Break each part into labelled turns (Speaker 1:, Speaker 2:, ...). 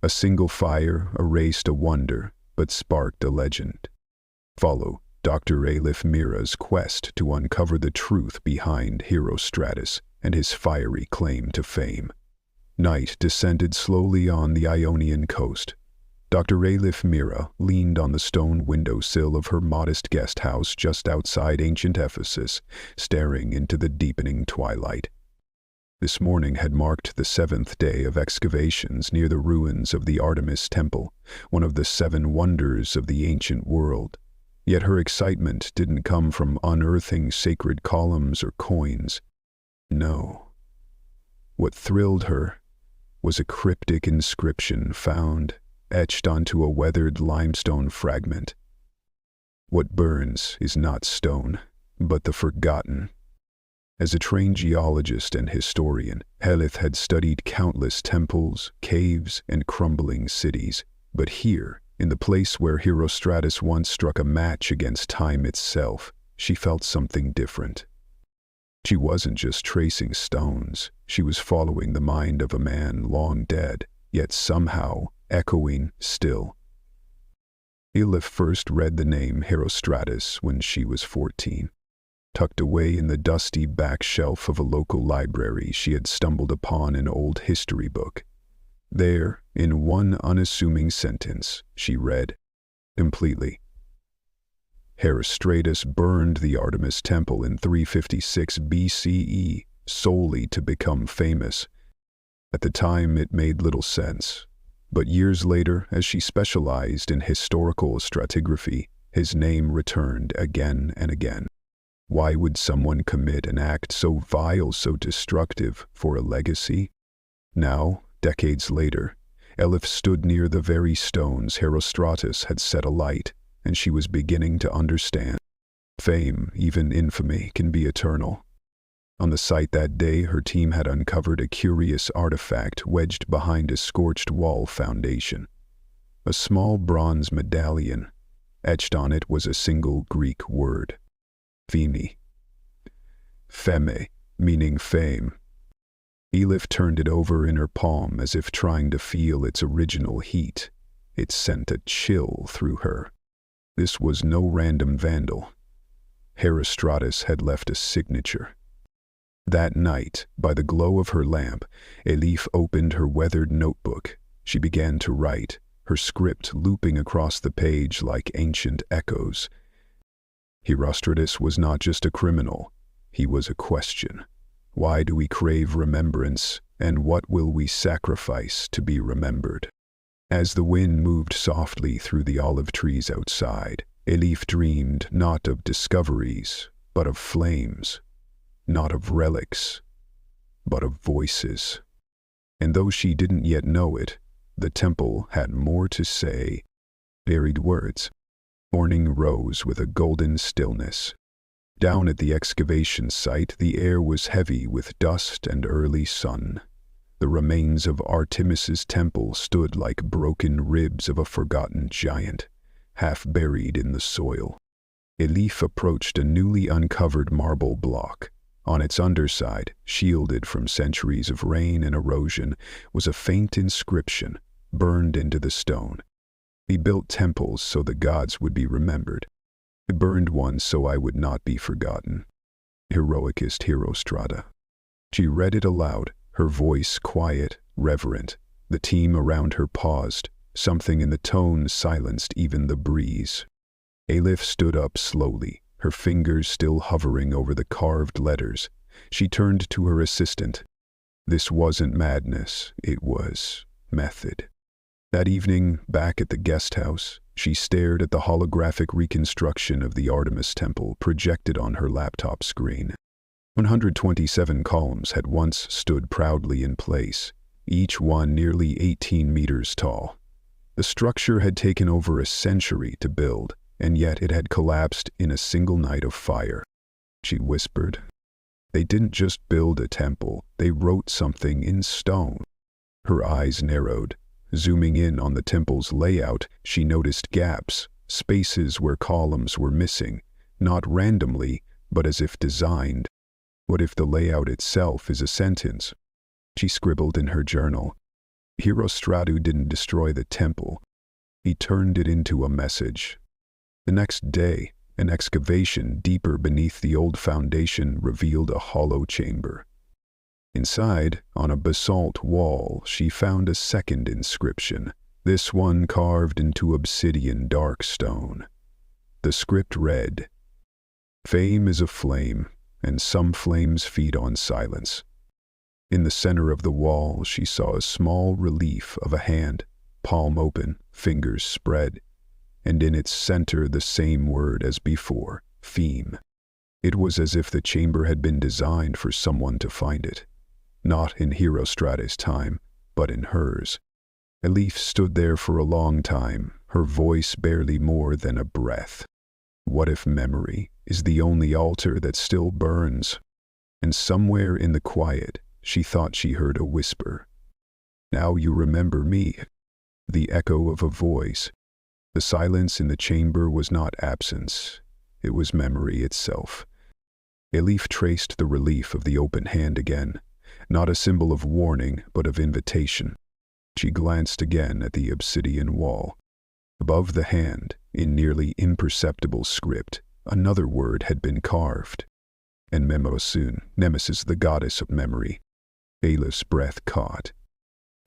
Speaker 1: A single fire erased a wonder, but sparked a legend. Follow Dr. Elif Mira's quest to uncover the truth behind Herostratus and his fiery claim to fame. Night descended slowly on the Ionian coast. Dr. Elif Mira leaned on the stone windowsill of her modest guest house just outside ancient Ephesus, staring into the deepening twilight. This morning had marked the 7th day of excavations near the ruins of the Artemis Temple, one of the 7 wonders of the ancient world. Yet her excitement didn't come from unearthing sacred columns or coins. No. What thrilled her was a cryptic inscription found etched onto a weathered limestone fragment. What burns is not stone, but the forgotten. As a trained geologist and historian, Elif had studied countless temples, caves, and crumbling cities. But here, in the place where Herostratus once struck a match against time itself, she felt something different. She wasn't just tracing stones, she was following the mind of a man long dead, yet somehow echoing still. Elif first read the name Herostratus when she was 14. Tucked away in the dusty back shelf of a local library, she had stumbled upon an old history book. There, in one unassuming sentence, she read, completely, Herostratus burned the Artemis Temple in 356 BCE solely to become famous. At the time, it made little sense. But years later, as she specialized in historical stratigraphy, his name returned again and again. Why would someone commit an act so vile, so destructive, for a legacy? Now, decades later, Elif stood near the very stones Herostratus had set alight, and she was beginning to understand. Fame, even infamy, can be eternal. On the site that day, her team had uncovered a curious artifact wedged behind a scorched wall foundation. A small bronze medallion. Etched on it was a single Greek word. Pheme. Pheme, meaning fame. Elif turned it over in her palm as if trying to feel its original heat. It sent a chill through her. This was no random vandal. Herostratus had left a signature. That night, by the glow of her lamp, Elif opened her weathered notebook. She began to write, her script looping across the page like ancient echoes. Herostratus was not just a criminal, he was a question. Why do we crave remembrance, and what will we sacrifice to be remembered? As the wind moved softly through the olive trees outside, Elif dreamed not of discoveries, but of flames. Not of relics, but of voices. And though she didn't yet know it, the temple had more to say. Buried words. Morning rose with a golden stillness. Down at the excavation site, the air was heavy with dust and early sun. The remains of Artemis's temple stood like broken ribs of a forgotten giant, half buried in the soil. Elif approached a newly uncovered marble block. On its underside, shielded from centuries of rain and erosion, was a faint inscription, burned into the stone. He built temples so the gods would be remembered. I burned one so I would not be forgotten. Heroicist Herostrata. She read it aloud, her voice quiet, reverent. The team around her paused. Something in the tone silenced even the breeze. Elif stood up slowly, her fingers still hovering over the carved letters. She turned to her assistant. This wasn't madness, it was method. That evening, back at the guest house, she stared at the holographic reconstruction of the Artemis Temple projected on her laptop screen. 127 columns had once stood proudly in place, each one nearly 18 meters tall. The structure had taken over a century to build, and yet it had collapsed in a single night of fire. She whispered. They didn't just build a temple, they wrote something in stone. Her eyes narrowed. Zooming in on the temple's layout, she noticed gaps, spaces where columns were missing, not randomly, but as if designed. What if the layout itself is a sentence? She scribbled in her journal. Herostratus didn't destroy the temple. He turned it into a message. The next day, an excavation deeper beneath the old foundation revealed a hollow chamber. Inside, on a basalt wall, she found a second inscription, this one carved into obsidian dark stone. The script read, "Fame is a flame, and some flames feed on silence." In the center of the wall, she saw a small relief of a hand, palm open, fingers spread, and in its center the same word as before, theme. It was as if the chamber had been designed for someone to find it. Not in Herostratus' time, but in hers. Elif stood there for a long time, her voice barely more than a breath. What if memory is the only altar that still burns? And somewhere in the quiet, she thought she heard a whisper. "Now you remember me." The echo of a voice. The silence in the chamber was not absence. It was memory itself. Elif traced the relief of the open hand again, not a symbol of warning, but of invitation. She glanced again at the obsidian wall. Above the hand, in nearly imperceptible script, another word had been carved. And Nemesis, Nemesis, the goddess of memory. Elif's breath caught.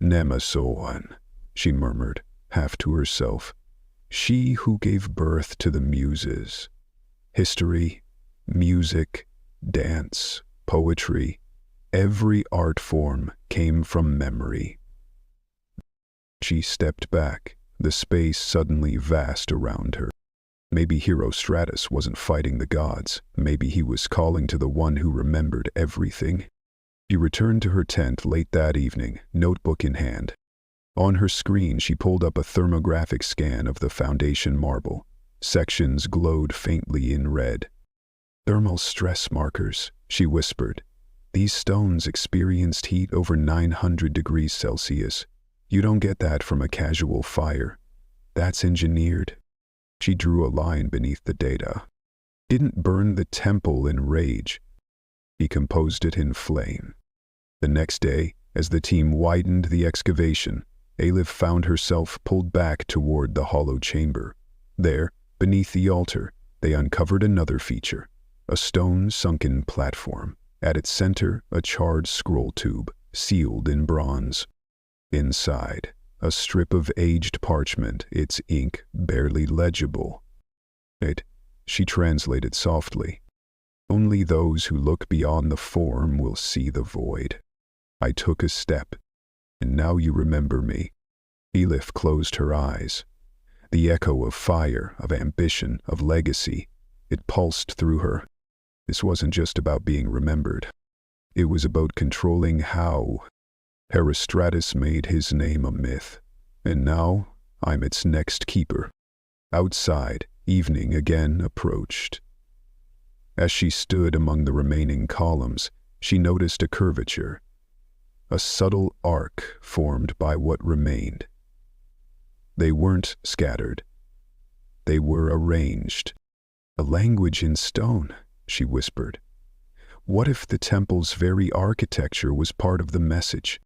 Speaker 1: "Nemesoan," she murmured, half to herself. "She who gave birth to the muses. History, music, dance, poetry, every art form came from memory." She stepped back, the space suddenly vast around her. Maybe Herostratus wasn't fighting the gods. Maybe he was calling to the one who remembered everything. She returned to her tent late that evening, notebook in hand. On her screen, she pulled up a thermographic scan of the foundation marble. Sections glowed faintly in red. "Thermal stress markers," she whispered. "These stones experienced heat over 900 degrees Celsius. You don't get that from a casual fire. That's engineered." She drew a line beneath the data. "Didn't burn the temple in rage. He composed it in flame." The next day, as the team widened the excavation, Elif found herself pulled back toward the hollow chamber. There, beneath the altar, they uncovered another feature, a stone sunken platform. At its center, a charred scroll tube, sealed in bronze. Inside, a strip of aged parchment, its ink barely legible. She translated softly. "Only those who look beyond the form will see the void. I took a step, and now you remember me." Elif closed her eyes. The echo of fire, of ambition, of legacy, it pulsed through her. This wasn't just about being remembered. It was about controlling how. Herostratus made his name a myth, and now I'm its next keeper. Outside, evening again approached. As she stood among the remaining columns, she noticed a curvature, a subtle arc formed by what remained. They weren't scattered. They were arranged. "A language in stone," she whispered. "What if the temple's very architecture was part of the message?"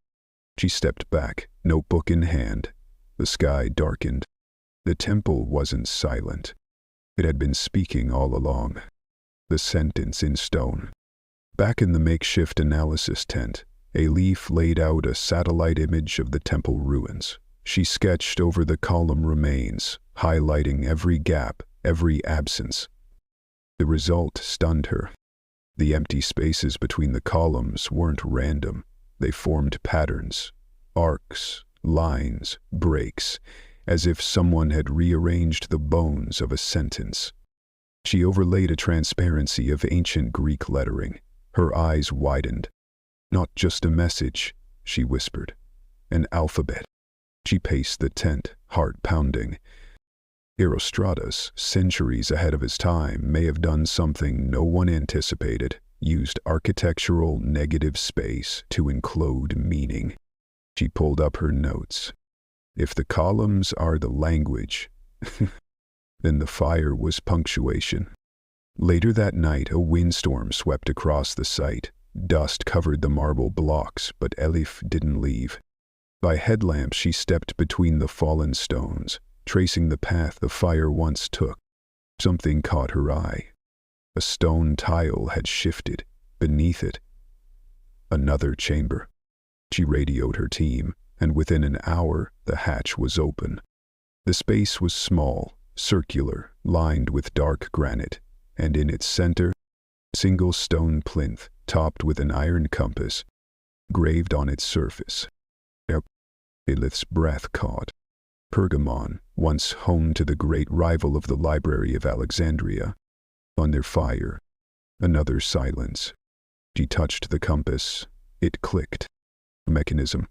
Speaker 1: She stepped back, notebook in hand. The sky darkened. The temple wasn't silent. It had been speaking all along. The sentence in stone. Back in the makeshift analysis tent, Elif laid out a satellite image of the temple ruins. She sketched over the column remains, highlighting every gap, every absence. The result stunned her. The empty spaces between the columns weren't random. They formed patterns, arcs, lines, breaks, as if someone had rearranged the bones of a sentence. She overlaid a transparency of ancient Greek lettering. Her eyes widened. "Not just a message," she whispered. "An alphabet." She paced the tent, heart pounding. Herostratus, centuries ahead of his time, may have done something no one anticipated, used architectural negative space to encode meaning. She pulled up her notes. If the columns are the language, then the fire was punctuation. Later that night, a windstorm swept across the site. Dust covered the marble blocks, but Elif didn't leave. By headlamp she stepped between the fallen stones, tracing the path the fire once took. Something caught her eye. A stone tile had shifted. Beneath it, another chamber. She radioed her team, and within an hour the hatch was open. The space was small, circular, lined with dark granite, and in its center, a single stone plinth topped with an iron compass, graved on its surface. Elif's breath caught. Pergamon, once home to the great rival of the Library of Alexandria. Under fire. Another silence. She touched the compass. It clicked. A mechanism.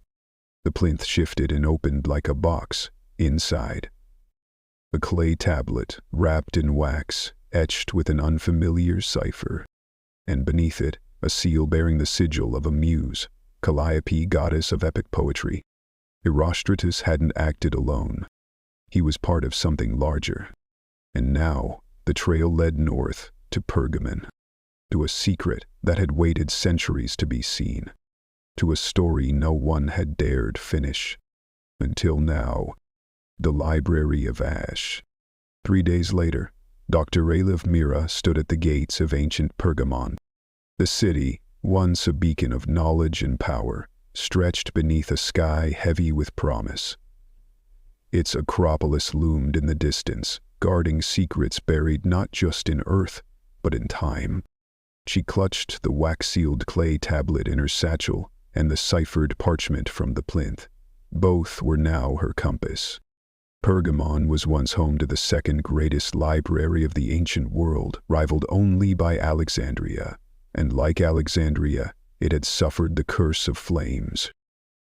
Speaker 1: The plinth shifted and opened like a box. Inside, a clay tablet wrapped in wax, etched with an unfamiliar cipher. And beneath it, a seal bearing the sigil of a muse, Calliope, goddess of epic poetry. Herostratus hadn't acted alone. He was part of something larger. And now, the trail led north to Pergamon, to a secret that had waited centuries to be seen, to a story no one had dared finish. Until now, the Library of Ash. 3 days later, Dr. Elif Mira stood at the gates of ancient Pergamon. The city, once a beacon of knowledge and power, stretched beneath a sky heavy with promise. Its acropolis loomed in the distance, guarding secrets buried not just in earth, but in time. She clutched the wax-sealed clay tablet in her satchel and the ciphered parchment from the plinth. Both were now her compass. Pergamon was once home to the second greatest library of the ancient world, rivaled only by Alexandria, and like Alexandria, it had suffered the curse of flames.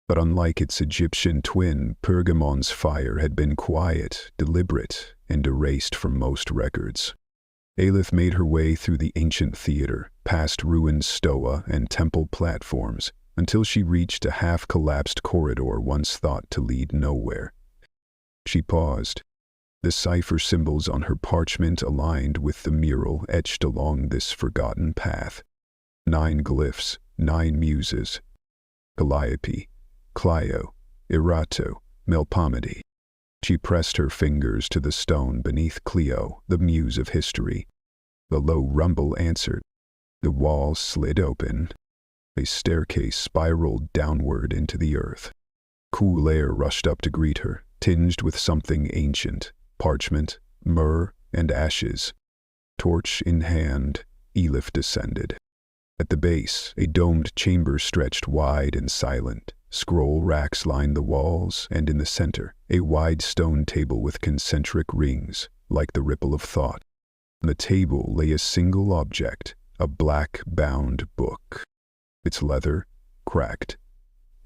Speaker 1: But unlike its Egyptian twin, Pergamon's fire had been quiet, deliberate, and erased from most records. Elif made her way through the ancient theater, past ruined stoa and temple platforms, until she reached a half-collapsed corridor once thought to lead nowhere. She paused. The cipher symbols on her parchment aligned with the mural etched along this forgotten path. 9 glyphs, 9 muses. Calliope, Clio, Erato, Melpomene. She pressed her fingers to the stone beneath Clio, the muse of history. The low rumble answered. The wall slid open. A staircase spiraled downward into the earth. Cool air rushed up to greet her, tinged with something ancient, parchment, myrrh, and ashes. Torch in hand, Elif descended. At the base, a domed chamber stretched wide and silent. Scroll racks lined the walls, and in the center, a wide stone table with concentric rings, like the ripple of thought. On the table lay a single object, a black-bound book. Its leather, cracked.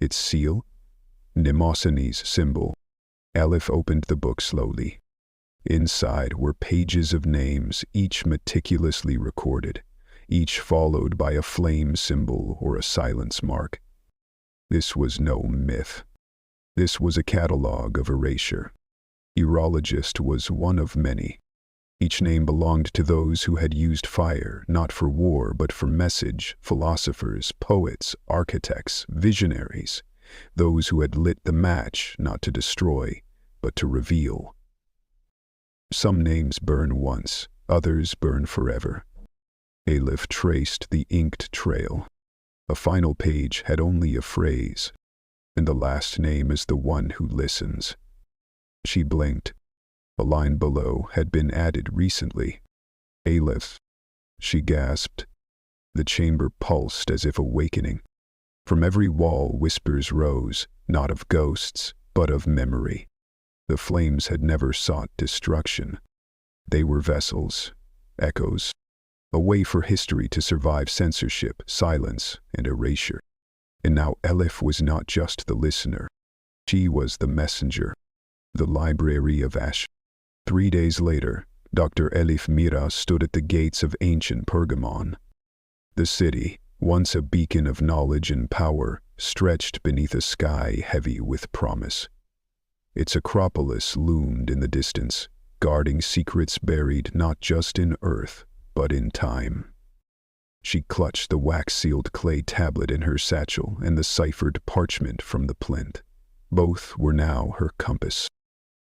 Speaker 1: Its seal, Mnemosyne's symbol. Elif opened the book slowly. Inside were pages of names, each meticulously recorded, each followed by a flame symbol or a silence mark. This was no myth. This was a catalogue of erasure. Geologist was one of many. Each name belonged to those who had used fire, not for war, but for message, philosophers, poets, architects, visionaries, those who had lit the match, not to destroy, but to reveal. Some names burn once, others burn forever. Elif traced the inked trail. A final page had only a phrase, and the last name is the one who listens. She blinked. A line below had been added recently. Elif, she gasped. The chamber pulsed as if awakening. From every wall whispers rose, not of ghosts, but of memory. The flames had never sought destruction. They were vessels, echoes, a way for history to survive censorship, silence, and erasure. And now Elif was not just the listener. She was the messenger. The Library of Ash. 3 days later, Dr. Elif Mira stood at the gates of ancient Pergamon. The city, once a beacon of knowledge and power, stretched beneath a sky heavy with promise. Its acropolis loomed in the distance, guarding secrets buried not just in earth, but in time. She clutched the wax-sealed clay tablet in her satchel and the ciphered parchment from the plinth. Both were now her compass.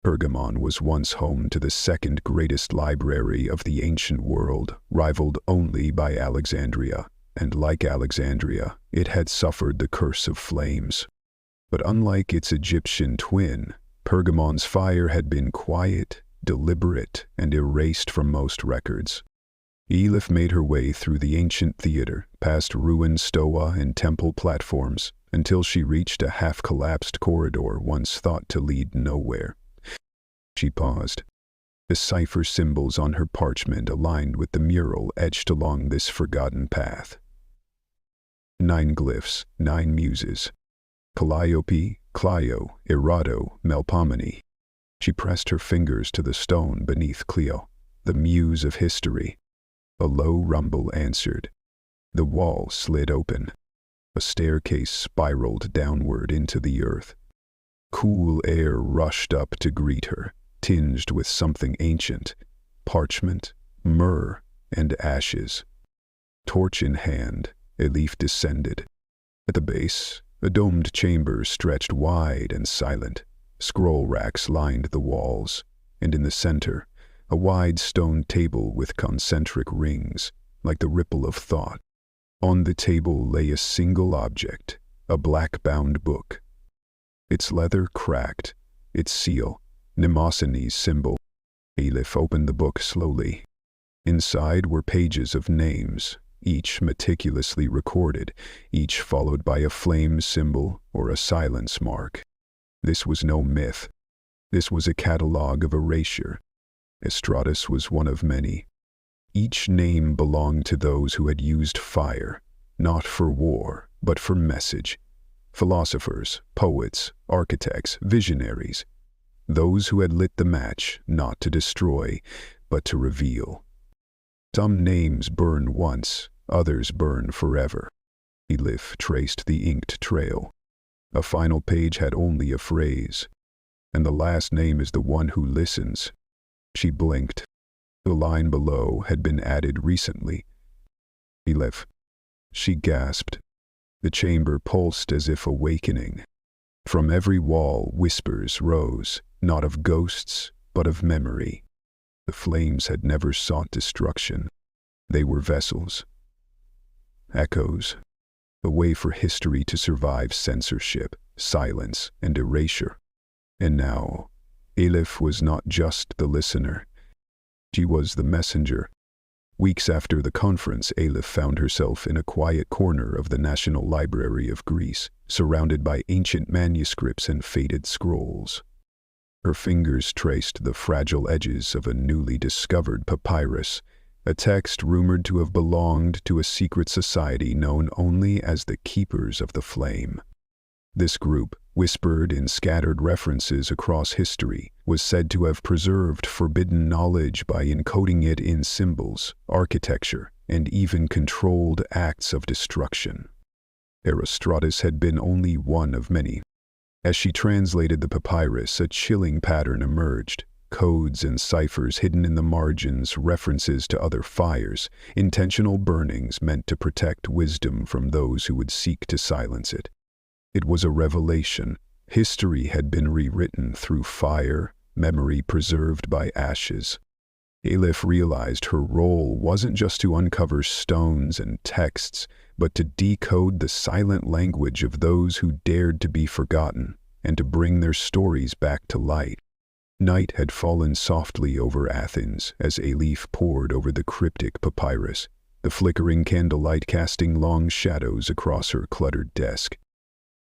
Speaker 1: Pergamon was once home to the second greatest library of the ancient world, rivaled only by Alexandria, and like Alexandria, it had suffered the curse of flames. But unlike its Egyptian twin, Pergamon's fire had been quiet, deliberate, and erased from most records. Elif made her way through the ancient theater, past ruined stoa and temple platforms, until she reached a half-collapsed corridor once thought to lead nowhere. She paused. The cipher symbols on her parchment aligned with the mural etched along this forgotten path. 9 glyphs, 9 muses. Calliope, Clio, Erato, Melpomene. She pressed her fingers to the stone beneath Clio, the muse of history. A low rumble answered. The wall slid open. A staircase spiraled downward into the earth. Cool air rushed up to greet her, tinged with something ancient, parchment, myrrh, and ashes. Torch in hand, Elif descended. At the base, a domed chamber stretched wide and silent. Scroll racks lined the walls, and in the center, a wide stone table with concentric rings, like the ripple of thought. On the table lay a single object, a black-bound book. Its leather cracked, its seal, Mnemosyne's symbol. Elif opened the book slowly. Inside were pages of names, each meticulously recorded, each followed by a flame symbol or a silence mark. This was no myth. This was a catalogue of erasure. Herostratus was one of many. Each name belonged to those who had used fire, not for war, but for message. Philosophers, poets, architects, visionaries. Those who had lit the match, not to destroy, but to reveal. Some names burn once, others burn forever. Elif traced the inked trail. A final page had only a phrase, and the last name is the one who listens. She blinked. The line below had been added recently. Elif. She gasped. The chamber pulsed as if awakening. From every wall whispers rose, not of ghosts, but of memory. The flames had never sought destruction. They were vessels. Echoes. A way for history to survive censorship, silence, and erasure. And now, Elif was not just the listener. She was the messenger. Weeks after the conference, Elif found herself in a quiet corner of the National Library of Greece, surrounded by ancient manuscripts and faded scrolls. Her fingers traced the fragile edges of a newly discovered papyrus, a text rumored to have belonged to a secret society known only as the Keepers of the Flame. This group, whispered in scattered references across history, was said to have preserved forbidden knowledge by encoding it in symbols, architecture, and even controlled acts of destruction. Herostratus had been only one of many. As she translated the papyrus, a chilling pattern emerged. Codes and ciphers hidden in the margins, references to other fires, intentional burnings meant to protect wisdom from those who would seek to silence it. It was a revelation. History had been rewritten through fire, memory preserved by ashes. Elif realized her role wasn't just to uncover stones and texts, but to decode the silent language of those who dared to be forgotten, and to bring their stories back to light. Night had fallen softly over Athens as Elif pored over the cryptic papyrus, the flickering candlelight casting long shadows across her cluttered desk.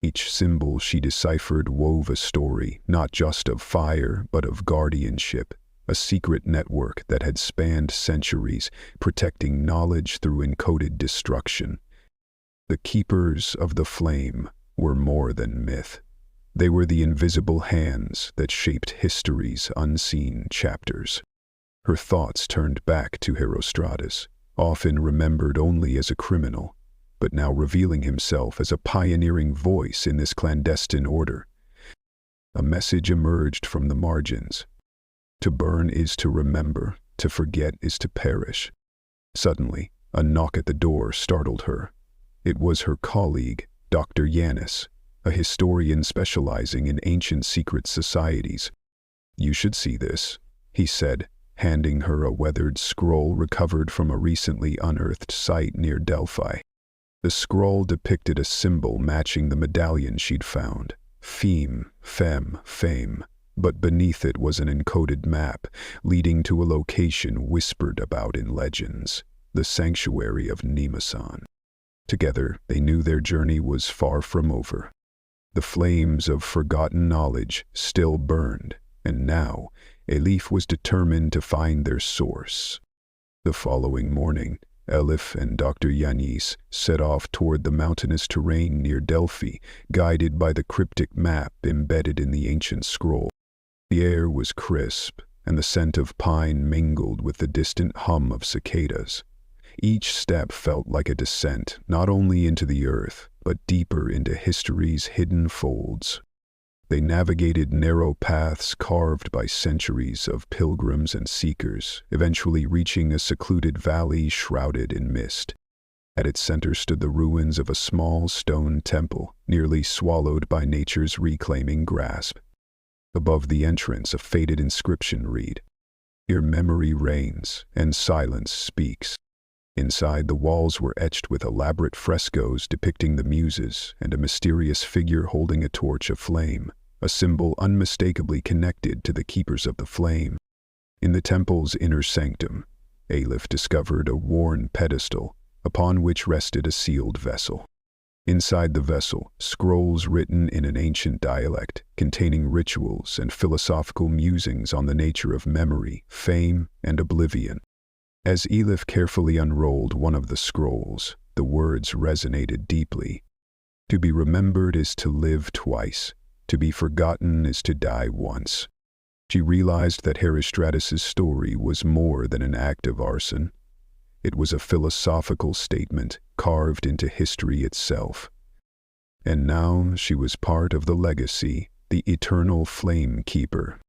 Speaker 1: Each symbol she deciphered wove a story, not just of fire, but of guardianship, a secret network that had spanned centuries, protecting knowledge through encoded destruction. The Keepers of the Flame were more than myth. They were the invisible hands that shaped history's unseen chapters. Her thoughts turned back to Herostratus, often remembered only as a criminal, but now revealing himself as a pioneering voice in this clandestine order. A message emerged from the margins. To burn is to remember, to forget is to perish. Suddenly, a knock at the door startled her. It was her colleague, Dr. Yanis. a historian specializing in ancient secret societies. "You should see this," he said, handing her a weathered scroll recovered from a recently unearthed site near Delphi. The scroll depicted a symbol matching the medallion she'd found. Fame. But beneath it was an encoded map, leading to a location whispered about in legends, the sanctuary of Nemasan. Together, they knew their journey was far from over. The flames of forgotten knowledge still burned, and now Elif was determined to find their source. The following morning, Elif and Dr. Yanis set off toward the mountainous terrain near Delphi, guided by the cryptic map embedded in the ancient scroll. The air was crisp, and the scent of pine mingled with the distant hum of cicadas. Each step felt like a descent not only into the earth, but deeper into history's hidden folds. They navigated narrow paths carved by centuries of pilgrims and seekers, eventually reaching a secluded valley shrouded in mist. At its center stood the ruins of a small stone temple, nearly swallowed by nature's reclaiming grasp. Above the entrance, a faded inscription read, "Here memory reigns, and silence speaks." Inside, the walls were etched with elaborate frescoes depicting the muses and a mysterious figure holding a torch aflame, a symbol unmistakably connected to the keepers of the flame. In the temple's inner sanctum, Elif discovered a worn pedestal, upon which rested a sealed vessel. Inside the vessel, scrolls written in an ancient dialect, containing rituals and philosophical musings on the nature of memory, fame, and oblivion. As Elif carefully unrolled one of the scrolls, the words resonated deeply. To be remembered is to live twice. To be forgotten is to die once. She realized that Herostratus' story was more than an act of arson. It was a philosophical statement carved into history itself. And now she was part of the legacy, the eternal flame keeper.